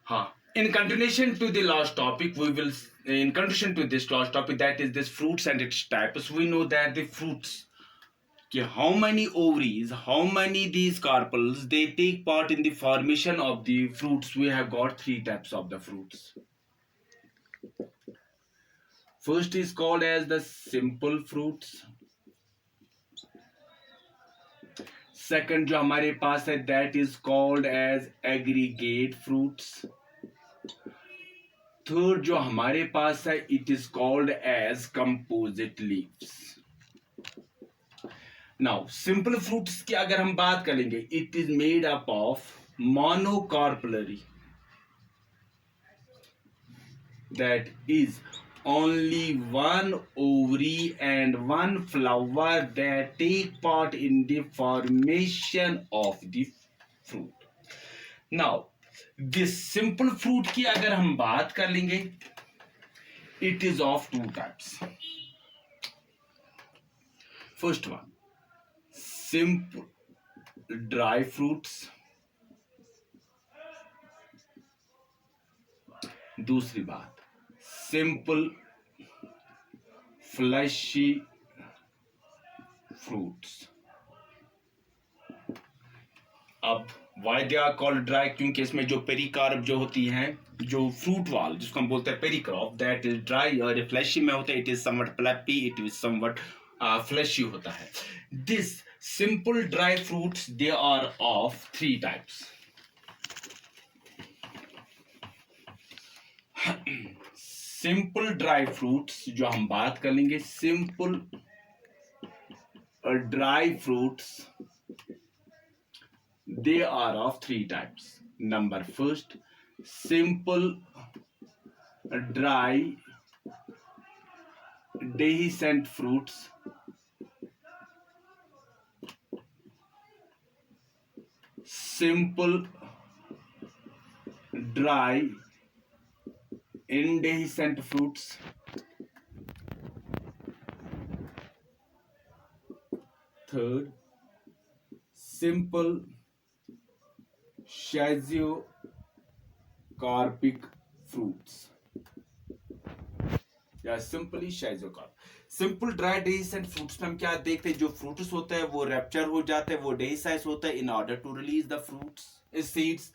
हाँ, in continuation to the last topic, we will in continuation to this last topic, that is this fruits and its types. We know that the fruits, how many ovaries, how many these carpels, they take part in the formation of the fruits. We have got three types of the fruits. First is called as the simple fruits. Second जो हमारे पास है, that is called as aggregate fruits. Third जो हमारे पास है, it is called as composite leaves. Now simple fruits की अगर हम बात करेंगे, it is made up of monocarpellary, that is only one ovary and one flower that take part in the formation of the fruit. Now this simple fruit की अगर हम बात कर लेंगे, it is of two types. First one, simple dry fruits. दूसरी बात, simple fleshy fruits. अब why they are called dry, क्योंकि इसमें जो पेरिकार्प जो होती हैं, जो फ्रूट वाल जिसको हम बोलते हैं पेरिक्रॉप, दैट इज ड्राई, और फ्लैशी में होता है, it is something pulpy, it is something fleshy होता है. This simple dry fruits, they are of three types. Simple dry fruits जो हम बात कर लेंगे, simple dry fruits, they are of three types. Number first, simple dry dehiscent fruits. Simple dry indehiscent fruits. Third, simple schizocarpic fruits, या simply शाइजोकार्प. Simple dry डेहिसेंट fruits में हम क्या देखते हैं, जो फ्रूट्स होता है वो रैप्चर हो जाते हैं, वो डेहिसाइज होता है in order to release the fruits seeds.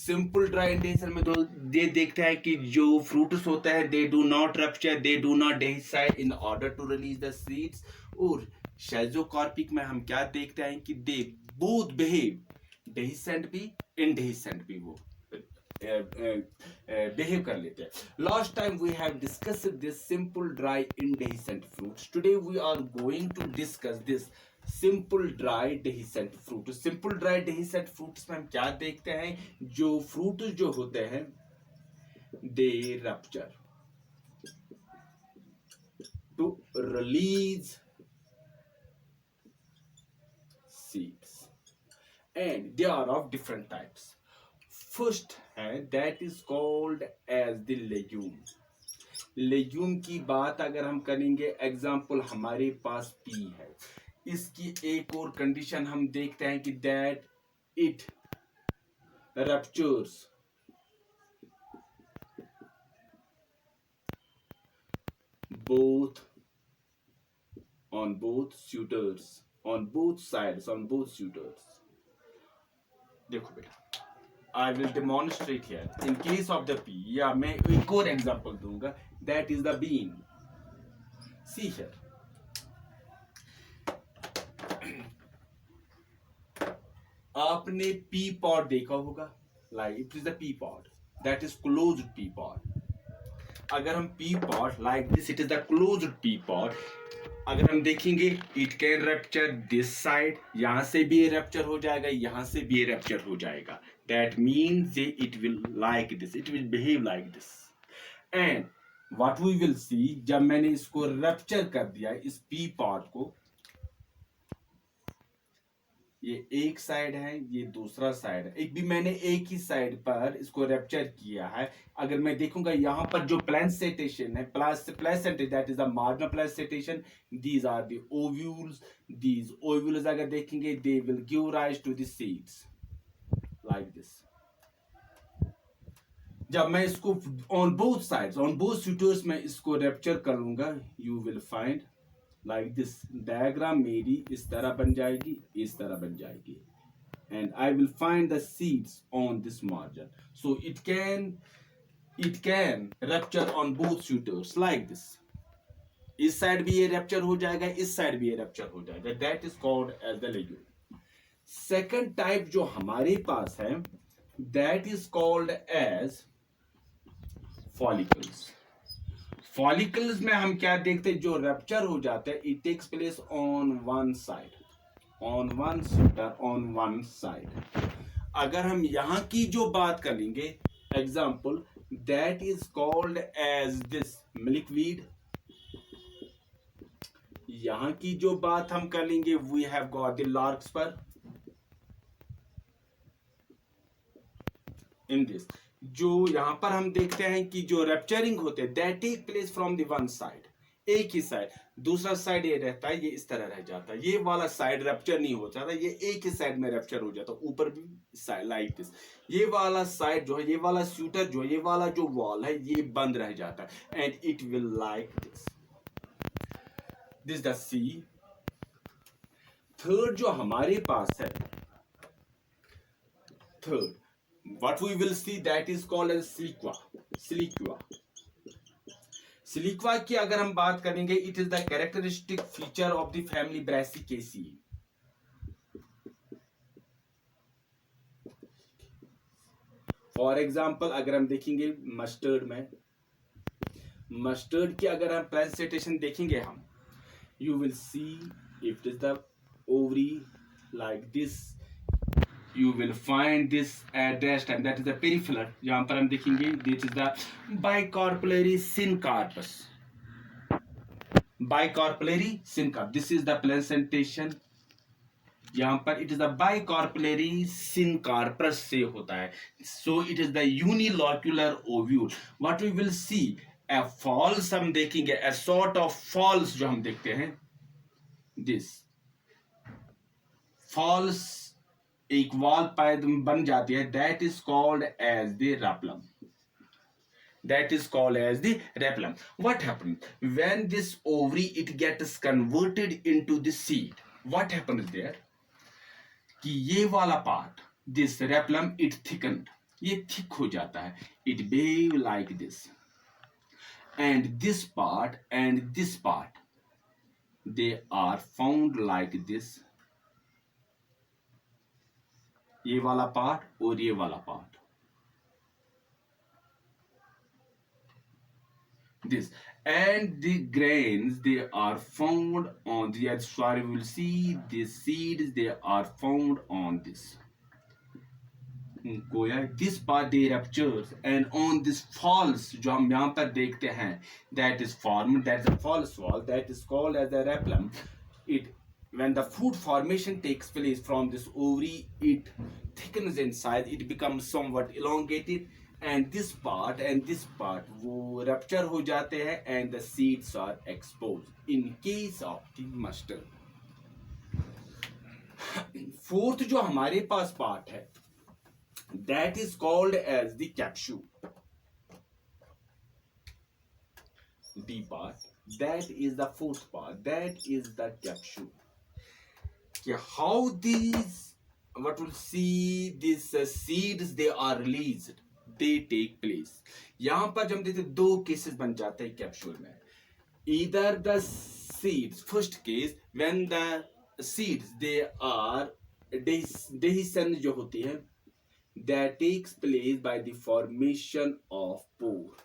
Simple dry dehiscent में तो ये देखते हैं कि जो फ्रूट्स होता है, they do not rupture, they do not dehisce in order to release the seeds. और शाइजोकार्पिक में हम क्या देखते हैं कि दे बोथ बिहेव, डेहिसेंट भी इंडेहिसेंट भी वो behave कर लेते हैं. Last time we have discussed this simple dry indehiscent fruits. Today we are going to discuss this simple dry dehiscent fruit. Simple dry dehiscent fruits में हम क्या देखते हैं, जो फ्रूट जो होते हैं, they rupture to release seeds and they are of different types. First है, that is called as the legume. Legume की बात अगर हम करेंगे, एग्जाम्पल हमारे पास पी है, इसकी एक और कंडीशन हम देखते हैं कि that it ruptures both on both suitors, on both sides, on both suitors. देखो बेटा, I will demonstrate here. In case of the pea, या मैं एक और एग्जाम्पल दूंगा, that is the bean. See here. आपने pea pod देखा होगा, like it is the pea pod, that is closed pea pod. अगर हम pea pod like this, it is the closed pea pod. अगर हम देखेंगे, it can rupture this side, यहां से भी ये रप्चर हो जाएगा, यहां से भी ये रप्चर हो जाएगा. That means it will like this, it will behave like this. And what we will see, जब मैंने इसको रप्चर कर दिया इस पी पॉट को, ये एक साइड है, ये दूसरा साइड है, एक भी मैंने एक ही साइड पर इसको रैप्चर किया है. अगर मैं देखूंगा यहाँ पर जो प्लेसेंटेशन है, placenta, that is the marginal placentation, these are the ovules. These ovules अगर देखेंगे, they will give rise to the seeds like this. जब मैं इसको on both sides, on both sutures में इसको रैप्चर करूंगा, you will find like this. Diagram मेरी इस तरह बन जाएगी, इस तरह बन जाएगी, and I will find the seeds on this margin. So it can rupture on both shooters like this. इस साइड भी ये रैप्चर हो जाएगा, इस साइड भी ये रैप्चर हो जाएगा, that is called as the legume. Second type जो हमारे पास है that is called as follicles. Follicles में हम क्या देखते हैं, जो रैप्चर हो जाता है it takes place on one side, on one suture, on one side. अगर हम यहां की जो बात करेंगे example, that is called as this milkweed. यहां की जो बात हम कर लेंगे, we have got the larkspur in this. जो यहां पर हम देखते हैं कि जो रैप्चरिंग होते हैं that take place from the one side, एक ही साइड, दूसरा साइड ये रहता है, ये इस तरह रह जाता है, ये वाला साइड रैप्चर नहीं हो जाता, ये एक ही साइड में रैप्चर हो जाता, ऊपर भी लाइक दिस। ये वाला साइड जो है, ये वाला शूटर जो है, ये वाला जो वॉल है ये बंद रह जाता है and it will like this, this the see. Third जो हमारे पास है, third what we will see that is called as siliqua। Siliqua की अगर हम बात करेंगे, it is the characteristic feature of the family Brassicaceae. For example अगर हम देखेंगे मस्टर्ड में, मस्टर्ड की अगर हम प्रेजेंटेशन देखेंगे हम, you will see if it is the ovary like this, you will find this addressed and that is the peripheral। यहाँ पर हम देखेंगे this is the bicarpellary syncarpus, bicarpellary syncarpus, this is the placentation। यहाँ पर it is the bicarpellary syncarpus से होता है, so it is the unilocular ovule। what we will see a false हम देखेंगे, a sort of false जो हम देखते हैं, this false एक वॉल बन जाती है, that is called as the replum, that is called as the rapulum। what happens when this ovary it gets converted into the seed, what happens there कि ये वाला part this rapulum it thickened, ये thick हो जाता है, it behave like this, and this part they are found like this, ये वाला part और ये वाला part, this, and the grains they are found on the other side। we will see the seeds they are found on this गोया, this part they ruptures and on this false जो हम यहाँ पर देखते हैं that is formed, that is a false wall, that is called as the rapulum। it when the fruit formation takes place from this ovary, it thickens inside, it becomes somewhat elongated, and this part वो rupture हो जाते हैं and the seeds are exposed in case of the mustard। Fourth जो हमारे पास part है that is called as the capsule, D part, that is the fourth part, that is the capsule। how these what will see these seeds they are released, they take place। यहां पर जब देखते दो cases बन जाते हैं capsule में, either the seeds, first case when the seeds they are dehiscence जो होती है that takes place by the formation of pore,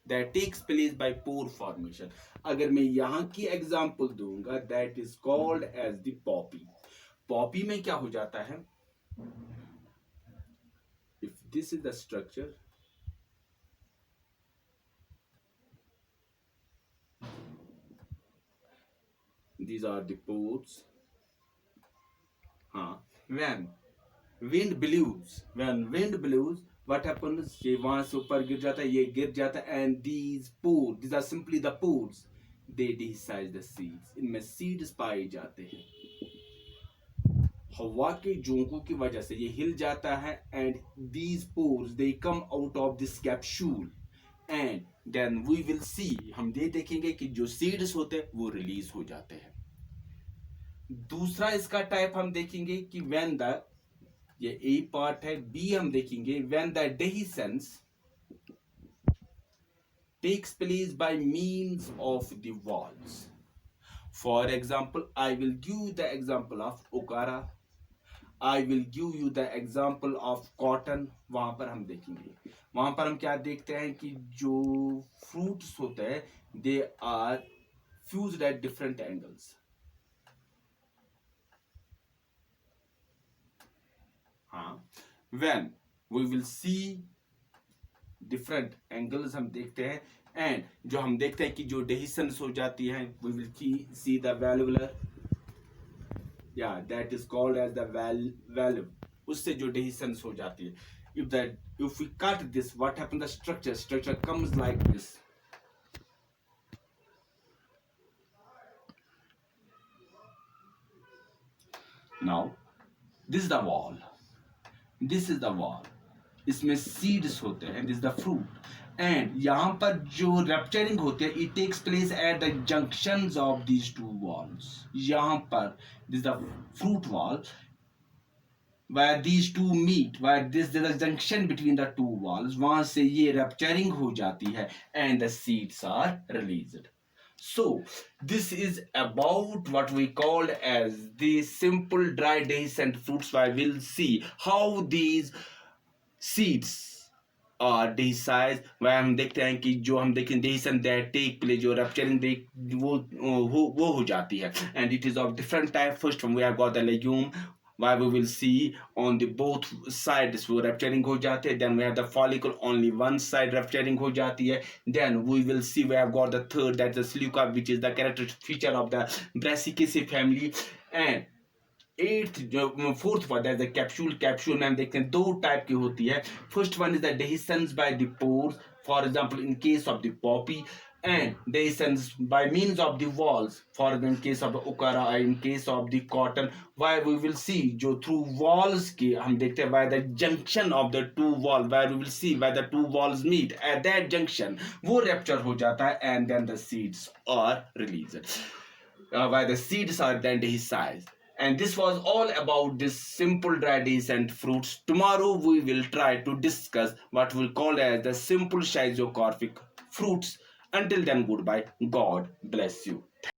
that takes place by pore formation। अगर मैं यहाँ की एग्जांपल दूंगा that is called as the poppy। Poppy में क्या हो जाता है, if this is the structure, these are the pores। when wind blows what happens, ये वहां से ऊपर गिर जाता है, ये गिर जाता है, and these are simply the pores, they dehisce the seeds। इनमें seeds पाए जाते हैं। हवा के झोंकों की वजह से ये हिल जाता है and these pores they come out of this capsule and then we will see, हम ये देखेंगे कि जो सीड्स होते हैं वो रिलीज हो जाते हैं। दूसरा इसका टाइप हम देखेंगे कि व्हेन द, ये ए पार्ट है, बी हम देखेंगे when the dehiscence takes place by means of the walls. For example, I will give the example of okara, I will give you the example of cotton। वहां पर हम देखेंगे, वहां पर हम क्या देखते हैं कि जो फ्रूट्स होते हैं they are fused at different angles. हाँ, when we will see different angles हम देखते हैं एंड जो हम देखते हैं कि जो डेहिसेंस हो जाती है we will see the valvular, या that is called as the valve, उससे जो डेहिसेंस हो जाती है। if we cut this, what happens, the structure comes like this। now this is the wall, this is the wall, इसमें seeds होते हैं, this the fruit and यहाँ पर जो रप्चरिंग होती है it takes place at the junctions of these two walls. यहाँ पर this the fruit wall where these two meet, where there is a junction between the two walls, वहां से ये rupturing हो जाती है and the seeds are released। So this is about what we called as the simple dry dehiscent fruits, where we'll see how these seeds और dehiscence, वह हम देखते हैं कि जो हम देखें dehiscence that take place, जो rupturing वो हो जाती है and it is of different type। First one we have got the legume, why we will see on the both sides वो rupturing हो जाते हैं। then we have the follicle, only one side rupturing हो जाती है। then we will see we have got the third, that's the silica, which is the character feature of the Brassicaceae family। and fourth one that the capsule में हम देखते हैं दो type की होती है। First one is the dehiscence by the pores, for example in case of the poppy, and dehiscence by means of the walls, for in case of okra, in case of the cotton. Why we will see जो through walls के हम देखते हैं by the junction of the two wall, where we will see by the two walls meet at that junction, वो rupture हो जाता है and then the seeds are released, why the seeds are then dehisced। And this was all about this simple dry dehiscent fruits। Tomorrow we will try to discuss what we'll call as the simple schizocorphic fruits। Until then, goodbye, God bless you।